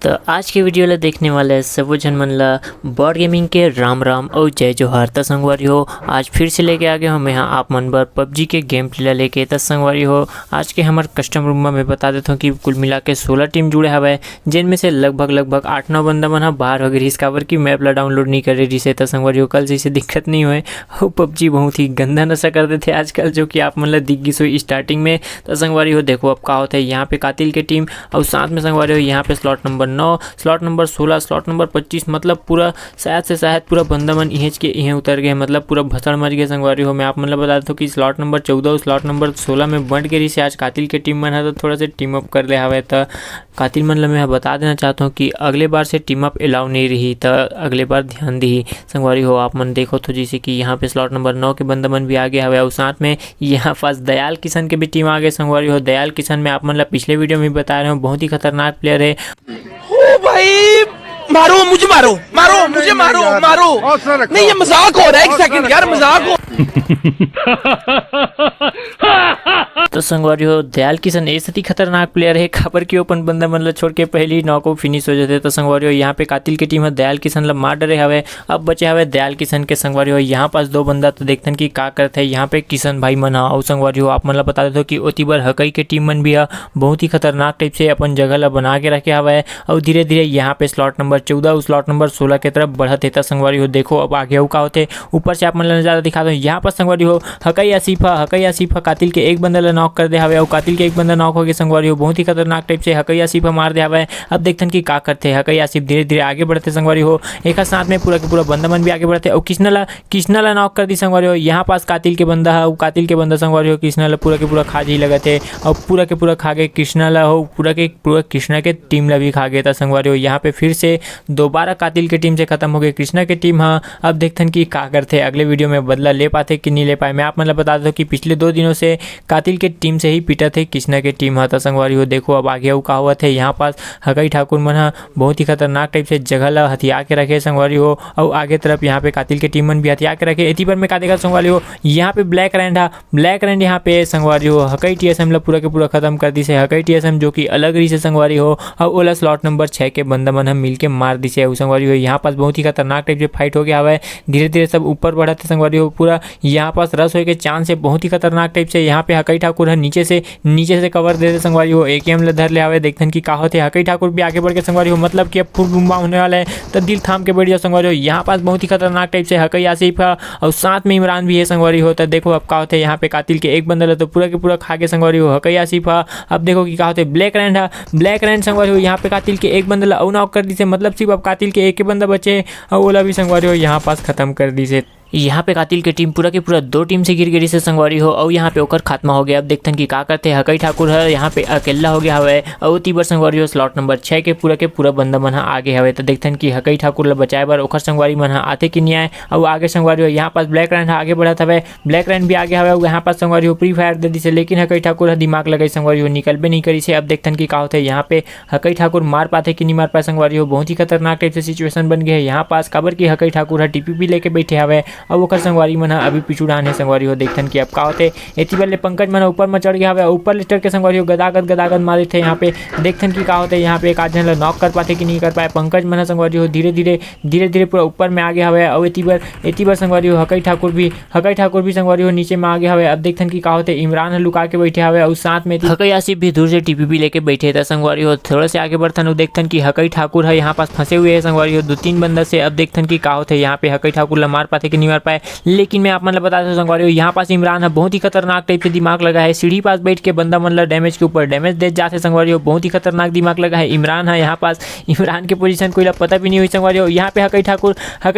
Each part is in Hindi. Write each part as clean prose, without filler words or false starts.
तो आज के वीडियो ला देखने वाले सबो झन मन ला बोर्ड गेमिंग के राम राम और जय जोहार। त संगवारी हो आज फिर से लेके आ गए हम यहाँ आप मन बर पबजी के गेम प्ले ला लेके। त संगवारी हो आज के हमारे कस्टम रूम में मैं बता देता हूँ कि कुल मिला के 16 टीम जुड़े हवे, जिनमें से लगभग 8-9 बंदा मन बाहर हो गए काबर की मैप ला डाउनलोड नहीं कर रही से। त संगवारी हो कल जैसे दिक्कत नहीं हुए और पबजी बहुत ही गंदा नशा कर देते आजकल, जो कि आप मन ला दिख गई स्टार्टिंग में। तो संगवारी हो देखो अब का होता है यहाँ पे कातिल के टीम और साथ में संगवारी हो यहाँ पे slot number 9, slot number 16, slot number 25, मतलब पूरा शायद पूरा बंदा मन इहेज के इहे उतर गए, मतलब पूरा भसड़ मच गए। संगवारी हो मैं आप मतलब बता देता हूँ कि स्लॉट नंबर 14 और स्लॉट नंबर 16 में बंट के रही से आज कातिल के टीम मन है तो थोड़ा से टीम अप कर ले हवे। तो कातिल मन ला मैं बता देना चाहता हूँ कि अगले बार से टीम अप अलाउ नहीं रही, तो अगले बार ध्यान दी। संगवारी हो आप मन देखो तो जैसे कि यहाँ पे स्लॉट नंबर 9 के बंदा मन भी आगे हवे और साथ में यहाँ पास दयाल किशन के भी टीम आ गए। संगवारी हो दयाल किशन में आप मन ला पिछले वीडियो में बता रहे हो बहुत ही खतरनाक प्लेयर है। ओ भाई मारो मुझे, मारो मुझे, मारो नहीं, ये मजाक हो रहा है। एक सेकंड यार, मजाक हो। तो संगवारी हो दयाल किशन ऐसे ही खतरनाक प्लेयर है खबर की ओपन बंदा मन ला छोड़ के पहली नॉक आउट फिनिश हो जाते। तो संगवारी हो यहाँ पे कातिल की टीम है दयाल किशन ला मार डरे हवे, अब बचे हवे दयाल किशन के। संगवारी हो यहाँ पास 2 बंदा तो देखते कि का करते हैं यहाँ पे किशन भाई मन और संगवारी हो आप मन ला बता देते हो कि ओती बार हकई के टीम मन भी है बहुत ही खतरनाक टाइप से अपन जगह ला बना के रखे हवे और धीरे धीरे यहाँ पे स्लॉट नंबर 14 और स्लॉट नंबर 16 की तरफ बढ़त है। संगवारी हो देखो अब आगे का होते ऊपर से आप मन ला नजारा दिखा दो। यहाँ पर संगवारी हो हकई आसिफा कातिल के एक बंदा ला नॉक कर दे हवे और कातिल के एक बंदा नॉक हो गया। संगवारी हो बहुत ही खतरनाक टाइप से हकई आसिफा मार दे हवे। अब देखते कि का करते हकई आसिफ धीरे धीरे आगे बढ़ते। संगवारी हो एक साथ में पूरा के पूरा बंदा मन भी आगे बढ़ते और कृष्णा ला नॉक कर दी। संगवारी हो यहाँ पास कातिल के बंदा है, कातिल के बंदा संगवारी हो कृष्णा ला पूरा के पूरा खा जी लगे थे और पूरा के पूरा खा गए। कृष्णा ला हो पूरा के पूरा कृष्णा के टीम ला भी खा गया था। संगवारी हो यहाँ पे फिर से दोबारा कातिल के टीम से खत्म हो गए कृष्णा के टीम। हाँ अब देखते कि का करते अगले वीडियो में बदला ले पाते कि नहीं ले पाए। मैं आप मतलब बता दूं कि पिछले 2 दिनों से कातिल के टीम से ही पीटा थे कृष्णा के टीम। हाँ संगवारी हो देखो अब आगे का हुआ थे यहाँ पास हकई ठाकुर मन बहुत ही खतरनाक टाइप से जगह ला हथियार के रखे। संगवारी हो और आगे तरफ यहाँ पे कातिल के टीम मन भी हथियार के रखे। इसी पर मैं का देखा संगवारी हो यहाँ पे ब्लैक रैंड यहाँ पे संगवारी हो हकई टीएसएम ला पूरा के पूरा खत्म कर दी से। हकई टीएसएम जो कि अलग रही से संगवारी हो और ओला स्लॉट नंबर 6 के बंदा मन हम मिल के मार दी से। संगवारी हो यहाँ पास बहुत ही खतरनाक टाइप से फाइट हो गया हवा है, धीरे धीरे सब ऊपर बढ़ा थे। संगवारी हो पूरा यहाँ पास रस हो के चांस है बहुत ही खतरनाक टाइप से। यहाँ पे हकई ठाकुर है नीचे से कवर दे दे। संगवारी हो एकेएम ले धर ले आवे देखते कि का होते। हकई ठाकुर भी आगे बढ़ के संगवारी हो मतलब कि अब फुल बुम्बा होने वाला है तो दिल थाम के बैठ जाओ। संगवारी हो यहाँ पास बहुत ही खतरनाक टाइप से हकई आसिफ है और साथ में इमरान भी है। संगवारी हो तो देखो अब का होते यहाँ पे कातिल के एक बंदा तो पूरा के पूरा खा के। संगवारी हो हकई आसिफ है अब देखो कि का होते ब्लैक रैंड संगवारी हो यहाँ पे कातिल के एक बंदा आउट नॉक कर दी से, मतलब सिर्फ अब कातिल के एक ही बंदा बचे और ओला भी संगवारी हो यहाँ पास खत्म कर दी से। यहाँ पे कातिल के टीम पूरा के पूरा 2 टीम से गिर गई से। संगवारी हो और यहाँ पे ओकर खात्मा हो गया। अब देखते हैं कि का करते हैं हकई ठाकुर है यहाँ पे अकेला हो गया हवे और तीबर संगवारी हो स्लॉट नंबर 6 के पूरा बंदा मन आगे हवे। तो देखते हैं कि हकई ठाकुर ला बचाए बार ओकर संगवारी मन आते कि नहीं आए और आगे संगवारी हो यहाँ पास ब्लैक रैंड आगे बढ़त हवे, ब्लैक रैंड भी आगे हवे यहाँ पास संगवारी हो फ्री फायर दे दी से, लेकिन हकई ठाकुर दिमाग लगाई संगवारी हो निकलबे नहीं करी से। अब देखते हैं कि का होता है यहाँ पे हकई ठाकुर मार पाते कि नहीं मार पाए। संगवारी हो बहुत ही खतरनाक टाइप से सिचुएशन बन गया है यहाँ पास काबर की हकई ठाकुर है टीपीपी लेके बैठे हवे और ओकर संगवारी मन अभी पिछुड़ान है। संगवारी हो देखथन कि अब का होते एती वाले पंकज मन ऊपर में चढ़ गया हवे ऊपर लिस्टर के संगवारी हो गदागद मारे थे। यहाँ पे देखथन कि का होते यहाँ पे एक आदमी ला नॉक कर पाते कि नहीं कर पाए। पंकज मन संगवारी हो धीरे धीरे पूरा ऊपर में आ गया हवे और एती बार संगवारी हो हकई ठाकुर भी संगवारी हो नीचे में आ गया हवे। अब देखथन कि का होते इमरान लुका के बैठे हवे और साथ में हकई आसिफ भी दूर से टीपीपी लेके बैठे थे। संगवारी हो थोड़ा से आगे बढ़थन देखथन कि हकई ठाकुर है यहाँ पास फंसे हुए है। संगवारी हो 2-3 बंदा से। अब देखथन कि का होते यहाँ पे हकई ठाकुर ला मार पाते कि नहीं मार पाए, लेकिन मैं आप मतलब बता दूं संगवारी हो यहाँ पास इमरान है बहुत ही खतरनाक टाइप से दिमाग लगा है। सीढ़ी पास बैठ के बंदा मन ला डैमेज के ऊपर डैमेज दे जाते। संगवारी हो बहुत ही खतरनाक दिमाग लगा है इमरान है यहाँ पास। इमरान के पोजीशन कोई ला पता भी नहीं हुई। संगवारी हो यहाँ पे हकई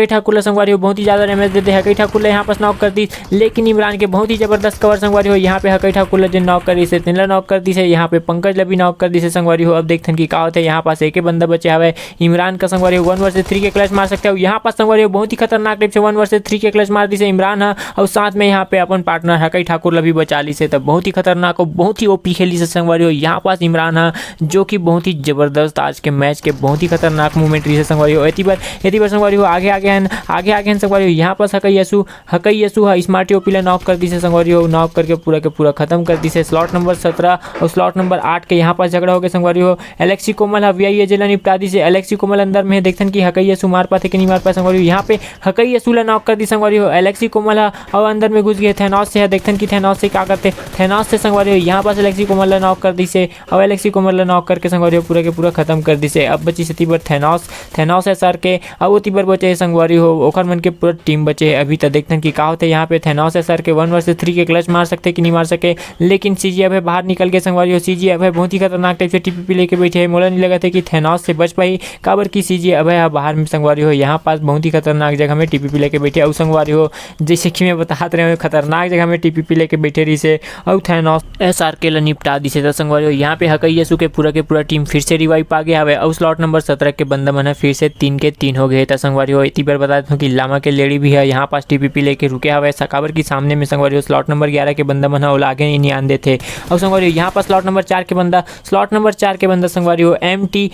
ठाकुर ला संगवारी हो बहुत ही ज्यादा डैमेज देते। हकई ठाकुर ला यहाँ पास नॉक कर दी, लेकिन इमरान के बहुत ही जबरदस्त कवर। संगवारी हो यहाँ पे हकई ठाकुर ला जो नॉक कर दी से तिनला नॉक कर दी से, यहाँ पे पंकज ला भी नॉक कर दी से। संगवारी हो अब देखते कि का होता है यहाँ पास एक ही बंदा बचे हवे इमरान का। संगवारी हो 1 वर्सेस 3 के क्लच मार सकते हो यहाँ पास। संगवारी हो बहुत ही खतरनाक टाइप से 1 वर्सेस 3 3 के क्लच मार दी से इमरान है और साथ में यहाँ पे अपन पार्टनर हकई ठाकुर ला भी बचा ली से। तब बहुत ही खतरनाक और बहुत ही ओपी खेली से संगवारी हो यहाँ पास इमरान है जो कि बहुत ही जबरदस्त आज के मैच के बहुत ही खतरनाक मूवमेंट रही से संगवारी हो। एती बार संगवारी हो आगे संगवारी हो यहाँ पास हकई यसु है स्मार्टी ओपी ला नॉक कर दी से संगवारी हो। नॉक करके पूरा के पूरा खत्म कर दी से। स्लॉट नंबर 17 और स्लॉट नंबर 8 के यहाँ पास झगड़ा हो गया संगवारी हो। एलेक्सी कोमल है वीआई जेला निपटा दी से। एलेक्सी कोमल अंदर में देखन की हकई यसु मार पाते कि नहीं मार पाए संगवारी हो। यहाँ पे हकई यसु ला नॉक कर दी संगवारी हो। एलेक्सी कोमल है और अंदर में घुस गए थैनोस से है देखन की थैनोस से क्या करते थैनोस से संगवारी हो। यहाँ पास एलेक्सी कोमल ला नॉक कर दी से और एलेक्सी कोमल ला नॉक करके संगवारी हो पूरा के पूरा खत्म कर दी से। अब बची से तीबर थैनोस है सर के अब वो तीबर बचे संगवारी हो ओखर मन के पूरा टीम बचे अभी तक देखते कि का होते यहाँ पे थैनोस है सर के 1 वर्सेस 3 के क्लच मार सकते कि नहीं मार सके, लेकिन सीजी अब बाहर निकल के संगवारी हो। सीजी अब बहुत ही खतरनाक टाइप से टीपीपी लेके बैठे है। मोला नहीं लगा था कि थैनोस से बच पाई काबर की सीजी अब बाहर में संगवारी हो यहाँ पास बहुत ही खतरनाक जगह में टीपीपी लेके बैठे और संगवारी हो जैसे कि मैं बता रहे खतरनाक जगह में टीपीपी लेके बैठे रही से और थैनोस एसआर के ला निपटा दी से। संगवारी हो यहाँ पे हकई यसु के पूरा टीम फिर से रिवाइव आ गया है और स्लॉट नंबर 17 के बंदा मन फिर से 3 के 3 हो गए था संगवारी हो। इतनी बार बता दूं कि लामा के लेडी भी है यहाँ पास टीपीपी लेके रुके हुए सकाबर की सामने में संगवारी हो। स्लॉट नंबर 11 के बंदा मन और आगे नहीं आन देते और संगवारी हो यहाँ पर स्लॉट नंबर 4 के बंदा संगवारी हो एमटी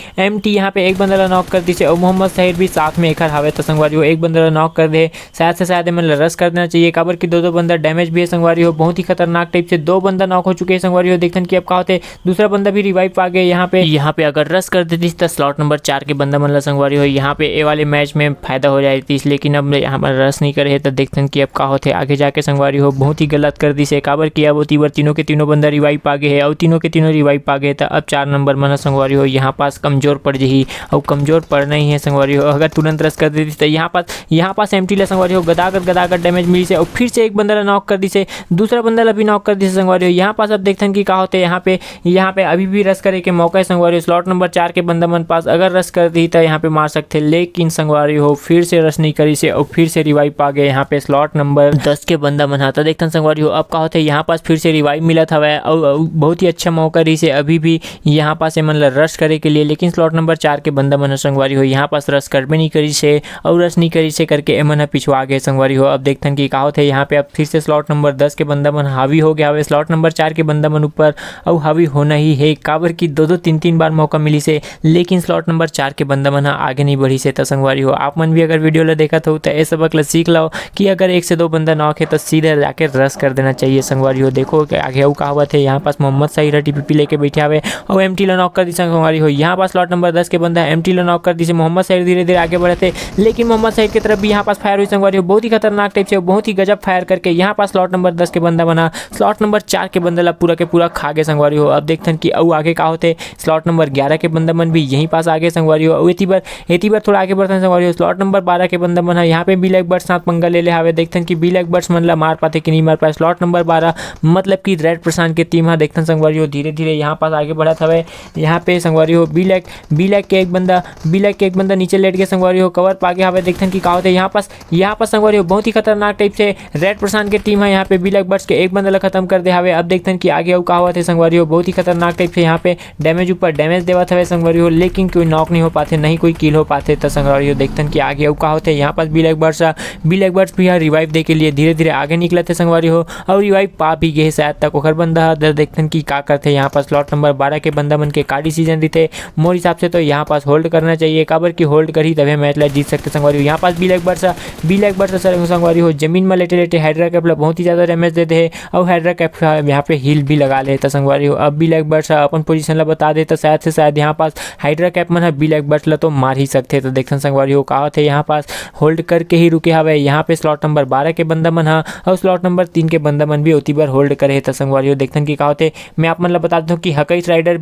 यहाँ पे एक बंदा नॉक कर दी से और मोहम्मद साहिर भी साथ में एक हवे तो संगवारी हो एक बंदा नॉक कर दे शायद से शायद मतलब रस कर देना चाहिए काबर की दो बंदा डैमेज भी है संगवारी हो। बहुत ही खतरनाक टाइप से 2 बंदा नॉक हो चुके हैं संगवारी हो। देखते कि अब क्या होते दूसरा बंदा भी रिवाइव आ गया यहाँ पे अगर रस कर देती तो स्लॉट नंबर 4 के बंदा मतलब संगवारी हो यहाँ पे ए वाले मैच में फायदा हो जाती लेकिन अब यहाँ पर रस नहीं करे तो देखते हैं कि अब क्या होते आगे जाके संगवारी हो। बहुत ही गलत कर दी से काबर किया वो तीबर तीनों के तीनों बंदा रिवाइव आ गए है और तीनों के तीनों रिवाइव आ गए तो अब 4 नंबर मन संगवारी हो यहाँ पास कमजोर पड़ जाही और कमजोर पड़ना ही है संगवारी हो। अगर तुरंत रस कर देती तो यहाँ पास एमटी ला संगवारी हो गदागद डैमेज मिली से और फिर से एक बंदा नॉक कर दी से दूसरा बंदा ला भी नॉक कर दी से संगवारी हो। यहाँ पास अब देखते हैं कि क्या होते यहाँ पे अभी भी रस करे के मौका है संगवारी हो। स्लॉट नंबर 4 के बंदा मन पास अगर रस कर दी तो यहाँ पे मार सकते लेकिन संगवारी हो फिर से रस नहीं करी से और फिर से रिवाइव आ गए यहाँ पे स्लॉट नंबर 10 के बंदा मन आता देखते हैं संगवारी हो। अब क्या होते यहाँ पास फिर से रिवाइव मिला था वह और बहुत ही अच्छा मौका रही से अभी भी यहाँ पास मतलब रस करे के लिए लेकिन स्लॉट नंबर 4 के बंदा मन संगवारी हो यहाँ पास रस कर भी नहीं करी से और रस नहीं करी से करके एमन पिछवा गए संगवारी हो। अब देखते हैं कि क्या होते यहाँ पे अब फिर से स्लॉट नंबर 10 के बंदा मन हावी हो गया है स्लॉट नंबर 4 के बंदा मन ऊपर और हावी होना ही है काबर की 2-3 बार मौका मिली से लेकिन स्लॉट नंबर 4 के बंदा मन आगे नहीं बढ़ी से तो संगवारी हो। आप मन भी अगर वीडियो ला देखा तो ये सबक ला सीख लो कि अगर 1 से 2 बंदा नॉक है तो सीधे जाके रस कर देना चाहिए संगवारी हो। देखो कि आगे वो कहावत है यहाँ पास मोहम्मद साहिर टीपीपी लेके बैठे हुए और एमटी ला नॉक कर दी संगवारी हो। यहाँ पास स्लॉट नंबर 10 के बंदा एमटी ला नॉक कर दी से मोहम्मद साहिर धीरे धीरे आगे बढ़े थे लेकिन मोहम्मद साहिर की तरफ भी यहाँ पास फायर हुई संगवारी हो। बहुत ही खतरनाक टाइप से बहुत ही गजब फायर करके यहाँ पास स्लॉट नंबर 10 के बंदा बना स्लॉट नंबर 4 के बंदा ला पूरा के पूरा खा गए संगवारी हो। अब देखते हैं कि अब आगे का होते स्लॉट नंबर 11 के बंदा मन भी यहीं पास आगे संगवारी हो। एती बार थोड़ा आगे बढ़ते हैं संगवारी हो। स्लॉट नंबर 12 के बंदा मन है यहाँ पे ब्लैक बर्ड्स साथ पंगा ले हवे देखते हैं कि ब्लैक बर्ड्स मन ला मार पाते कि नहीं मार पाए। स्लॉट नंबर 12 मतलब कि रेड प्रशांत की टीम है देखते हैं संगवारी हो धीरे धीरे यहाँ पास आगे बढ़ा था यहाँ पे संगवारी हो। ब्लैक के एक बंदा नीचे लेट गया संगवारी हो कवर पा गया हवे देखते हैं कि क्या होते यहाँ पास संगवारी हो। बहुत ही खतरनाक टाइप से रेड प्रशांत की टीम है यहाँ पे ब्लैक बर्ड्स के एक बंदा ला खत्म कर दे हवे। अब देखते हैं कि आगे का हुआ थे संगवारी हो। बहुत ही खतरनाक टाइप से यहाँ पे डैमेज ऊपर डैमेज देवा था संगवारी हो लेकिन कोई नॉक नहीं हो पाते नहीं कोई किल हो पाते तो संगवारी हो। देखते हैं कि आगे का होते यहाँ पास ब्लैक बर्ड्स भी रिवाइव दे के लिए धीरे धीरे आगे निकले थे संगवारी हो और रिवाइव पा भी गए शायद तक ओखर बंदा देखते हैं कि क्या करते हैं यहाँ पास स्लॉट नंबर 12 के बंदा मन के काडी सीजन रहते मोर हिसाब से तो यहाँ पास होल्ड करना चाहिए काबर की होल्ड कर ही तभी मैच ला जीत सकते संगवारी हो। यहाँ पास ब्लैक बर्ड्स संगवारी हो जमीन में लेटे हाइड्रा कैप ला बहुत ही ज़्यादा डैमेज देते हैं और हाइड्रा कैप यहाँ पे हील भी लगा लेता संगवारी हो। अब ब्लैक बर्ड्स अपन पोजीशन ला बता देता शायद से शायद यहाँ पास हाइड्रा कैप मन है ब्लैक बर्ड्स ला तो मार ही सकते तो देखते संगवारी हो कहा थे यहाँ पास होल्ड करके ही रुके हवे। यहाँ पे स्लॉट नंबर 12 के बंदा मन है और स्लॉट नंबर 3 के बंदा मन भी उती बार होल्ड करे तो संगवारी हो। देखते कि कहा होते मैं आप मन ला बता दूं कि हकई राइडर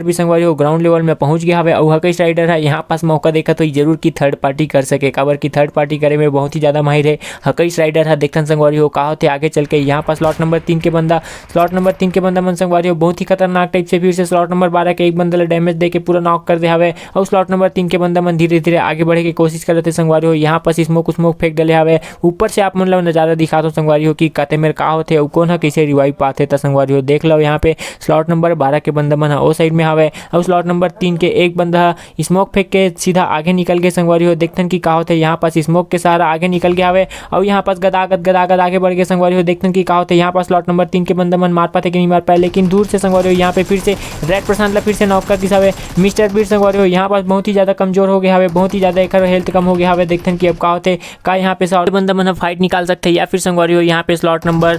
भी संगवारी हो ग्राउंड लेवल में पहुंच गया हवे और हकई राइडर है यहाँ पास मौका देखा तो जरूर की थर्ड पार्टी कर सके काबर की थर्ड पार्टी करे में बहुत ही ज़्यादा माहिर है हकई राइडर है। देखते संगवारी हो कहा होते आगे चल के यहाँ पास स्लॉट नंबर 3 के बंदा मन संगवारी हो बहुत ही खतरनाक टाइप से फिर से स्लॉट नंबर 12 के एक बंदा डैमेज दे के पूरा नॉक कर दे हवे और स्लॉट नंबर 3 के बंदा मन धीरे धीरे आगे बढ़े की कोशिश कर रहे थे संगवारी हो। यहाँ पास स्मोक फेंक डले हवे ऊपर से आप मन ला नज़ारा दिखा दो संगवारी हो कि कहते मेरे का होते और कौन है कैसे रिवाइव पाते तो संगवारी हो। देख लो यहाँ पे स्लॉट नंबर 12 के बंदा मन वो साइड में हवे और स्लॉट नंबर 3 के एक बंदा स्मोक फेंक के सीधा आगे निकल गए संगवारी हो। देखते हैं कि का होते यहाँ पास स्मोक के साथ ज़्यादा आगे निकल गया हवे और यहाँ पास गदागद आगे बढ़ गए संगवारी हो। देखते हैं कि कहा होते यहाँ पास स्लॉट नंबर 3 के बंदा मन मार पाते कि नहीं मार पाए, लेकिन दूर से संगवारी हो यहाँ पे फिर से रेड प्रशांत ला फिर से नॉक कर दिशा मिस्टर बीर संगवारी हो यहाँ पास बहुत ही ज़्यादा कमजोर हो गया हवे, बहुत ही ज़्यादा एक हेल्थ कम हो गया हवे। देखते हैं कि अब का होते का यहाँ पे और बंदा मन फाइट निकाल सकते या फिर संगवारी हो यहाँ पे स्लॉट नंबर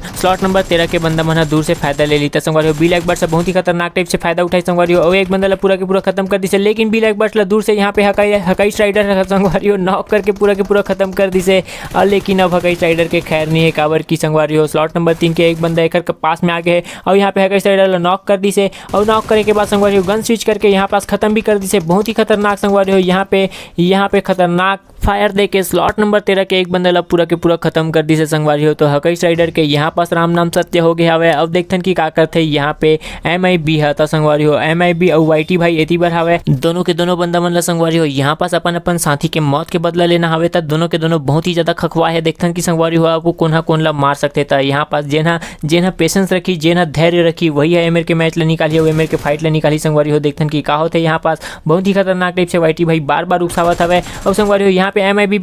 13 के बंदा मन दूर से फायदा ले लेता संगवारी हो। बिल एक्बर्ट्स बहुत ही खतरनाक टाइप से फायदा उठाई संगवारी हो और एक बंदा पूरा के पूरा खत्म कर दिसे, लेकिन बिल एक्बर्ट्स ला दूर से यहाँ पे हकाई स्ट्राइडर संगवारी हो नॉक करके पूरा के पूरा खत्म कर दिसे। और लेकिन अब हकाई स्ट्राइडर के खैर नहीं है काबर की संगवारी हो स्लॉट नंबर 3 के एक बंदा एक पास में आ गए और यहाँ पे हकाई स्ट्राइडर नॉक कर दिसे और नॉक करने के बाद संगवारी हो गन स्विच करके यहाँ पास खत्म भी कर दिसे। बहुत ही खतरनाक संगवारी हो यहाँ पे खतरनाक फायर दे के स्लॉट नंबर 13 के एक बंदा पूरा के पूरा खत्म कर दी से संगवारी हो। तो हकाई स्ट्राइडर के यहाँ पास राम नाम सत्य हो गया हवे। अब देखते हैं कि का करते यहाँ पे MIB है तो संगवारी हो MIB और वाईटी भाई एती बार हवे दोनों के दोनों बंदा मन ला संगवारी हो यहाँ पास अपन साथी के मौत के बदला लेना हवे तब दोनों के दोनों बहुत ही ज्यादा खखवा है। देखते हैं कि संगवारी हो आपको कौन ला मार सकते था। यहाँ पास जेना पेशेंस रखी जेना धैर्य रखी वही है एमर के मैच ला निकाली और एमर के फाइट ला निकाली संगवारी हो। देखते हैं कि का होते यहाँ पास बहुत ही खतरनाक टाइप से वाईटी भाई बार उकसावत हवे और संगवारी हो यहाँ पे MIB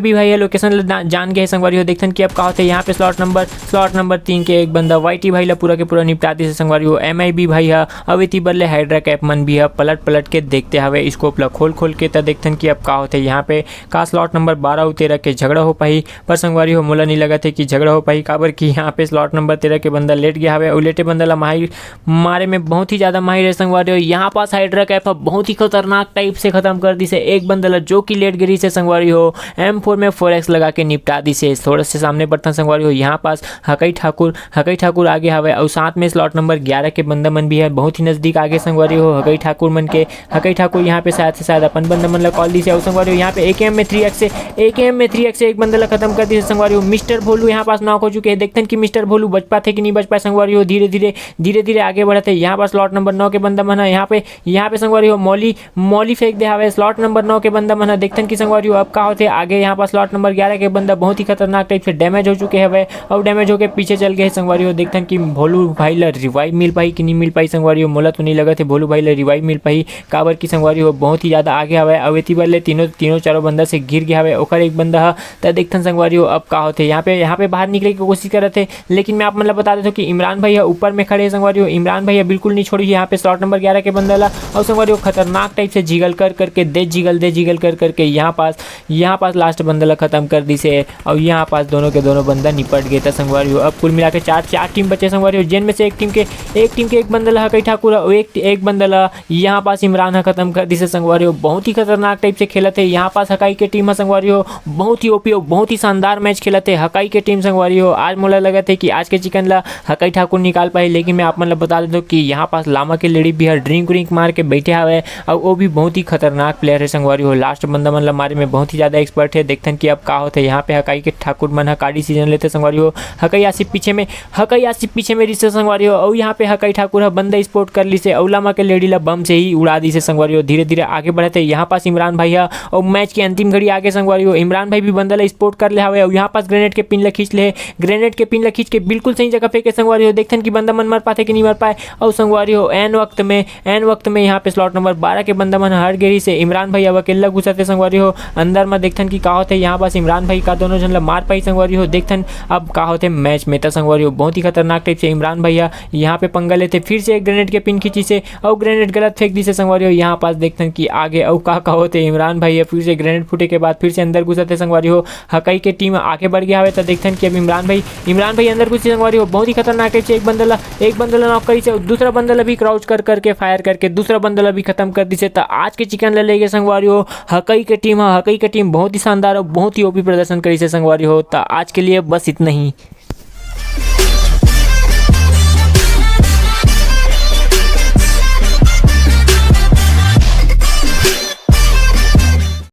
भैया लोकेशन जान गए संगवारी हो। देखते हैं कि अब का होते यहाँ पे स्लॉट नंबर 3 के एक बंदा वाईटी भाई ला पूरा के पूरा निपटाती से संगवारी हो। MIB भैया अब इति बदले हाइड्रा कैप मन भी है पलट के देखते हवे स्कोप ला खोल के तब देखते हैं कि अब का होते यहाँ पे का स्लॉट नंबर 12 और 13 के झगड़ा हो पाई पर संगवारी हो मोला नहीं लगा थे कि झगड़ा हो पाई काबर की यहाँ पे स्लॉट नंबर 13 के बंदा लेट गया हवे और लेटे बंदा ला मारे में बहुत ही ज्यादा माहिर है संगवारी हो। यहाँ पास हाइड्रा कैप बहुत ही खतरनाक टाइप से खत्म कर दी से एक बंदा ला जो कि लेट गिरी से संगवारी हो M4 में 4x लगा के निपटा दी से थोड़ा से सामने बढ़ता संगवारी हो। यहाँ पास हकाई ठाकुर आगे हवे और साथ में स्लॉट नंबर 11 के बंदा मन भी है बहुत ही नजदीक आगे संगवारी हो। हकाई ठाकुर यहाँ पे शायद से अपन बंदा मन ला कॉल दी से और संगवारी हो यहाँ पे AKM में 3x से एक बंदा ला खत्म कर दी संगवारी हो। मिस्टर भोलू यहाँ पास नॉक हो चुके हैं। देखते हैं कि मिस्टर भोलू बच पाते कि नहीं बच पाए संगवारी हो। धीरे आगे बढ़ते यहाँ पास स्लॉट नंबर 9 के बंदा मन है यहाँ पे संगवारी हो मौली फेंक दे हवे स्लॉट नंबर 9 के बंदा मन है। देखते हैं कि संगवारी हो अब का होते आगे यहाँ पास स्लॉट नंबर 11 के बंदा बहुत ही खतरनाक टाइप से डैमेज हो चुके हैं और डैमेज होकर पीछे चल गए संगवारी हो। देखते हैं कि भोलू भाई ला रिवाइव मिल पाई कि नहीं मिल पाई संगवारी हो। मोला तो नहीं लगा थे भोलू भाई ला रिवाइव मिल पाई काबर की संगवारी हो बहुत ही ज्यादा आगे हवे अवेती बल्ले तीनों चारों बंदा से गिर गया हवे ओकर एक बंदा है। देखते हैं संगवारी हो अब का होते यहाँ पे बाहर निकले की कोशिश कर रहे थे, लेकिन मैं आप मतलब बता देता हूँ कि इमरान भैया ऊपर में खड़े संगवारी हो। इमरान भैया बिल्कुल नहीं छोड़ी यहाँ पे स्लॉट नंबर 11 के बंदा ला और संगवारी हो खतरनाक टाइप से जिगल करके दे जिगल करके यहाँ पास लास्ट बंदा ला खत्म कर दी से और यहाँ पास दोनों के दोनों बंदा निपट गए था संगवारी हो। अब कुल मिला के चार टीम बचे संगवारी हो जिन में से एक टीम के एक बंदा ला हकाई ठाकुर और एक बंदा ला यहाँ पास इमरान खत्म कर दी से संगवारी हो। बहुत ही खतरनाक टाइप से खेला थे यहाँ पास हकाई के टीम संगवारी हो बहुत ही ओपी बहुत ही शानदार मैच खेला थे हकाई के टीम संगवारी हो। आज मोला लगा थे कि आज के चिकन ला हकाई ठाकुर निकाल पाए, लेकिन मैं आप मतलब बता देता हूँ कि यहाँ पास लामा के लेडी भी है ड्रिंक मार के बैठे हुए और वो भी बहुत ही खतरनाक प्लेयर है संगवारी हो। लास्ट बंदा मन ला मारे में बहुत ही ज्यादा एक्सपर्ट है। देखते हैं कि अब का होते यहाँ पे हकाई के ठाकुर मन हकाड़ी सीजन लेते संगवारी हो। हकाई आसिफ पीछे में रिश्ते संगवारी हो और यहाँ पे हकाई ठाकुर बंदा स्पोर्ट कर ली से औलामा के लेडी ला बम से ही उड़ा दी से संगवारी हो। धीरे आगे बढ़ते यहाँ पास इमरान भाई है और मैच की अंतिम घड़ी आगे संगवारी हो। इमरान भाई भी बंदा ला स्पोर्ट कर ले हवे और यहाँ पास ग्रेनेड के पिन ला खींच के बिल्कुल सही जगह फेंके संगवारी हो। देखते हैं कि बंदा मन मर पाते कि नहीं मर पाए और संगवारी हो एन वक्त में यहाँ पे स्लॉट नंबर 12 के बंदा मन हर गेरी से इमरान भाई अब अकेला घुसाते संगवारी हो अंदर में। देखते हैं कि का होते यहाँ पास इमरान भाई का दोनों जन ला मार पाई संगवारी हो। देखते हैं अब का होते मैच में संगवारी हो बहुत ही खतरनाक टाइप से इमरान भैया यहाँ पे पंगा लेते फिर से एक ग्रेनेड के पिन खींची से और ग्रेनेड गलत फेंक दी से संगवारी हो। यहाँ पास देखते हैं कि आगे और का होते इमरान भैया फिर से ग्रेनेड फूटे के बाद फिर से अंदर घुसाते संगवारी हो। हकाई के टीम आगे बढ़ गया है तो देखते हैं कि अब इमरान भाई अंदर घुसी संगवारी हो बहुत ही खतरनाक टाइप से एक बंदा ला नॉक करी से दूसरा बंदा ला भी क्राउच करके फायर करके दूसरा बंदा ला भी खत्म कर दी से। तो आज के चिकन ले गए संगवारी हो हकाई के टीम बहुत ही शानदार और बहुत ही ओपी प्रदर्शन करी से संगवारी हो। तो आज के लिए बस इतना ही।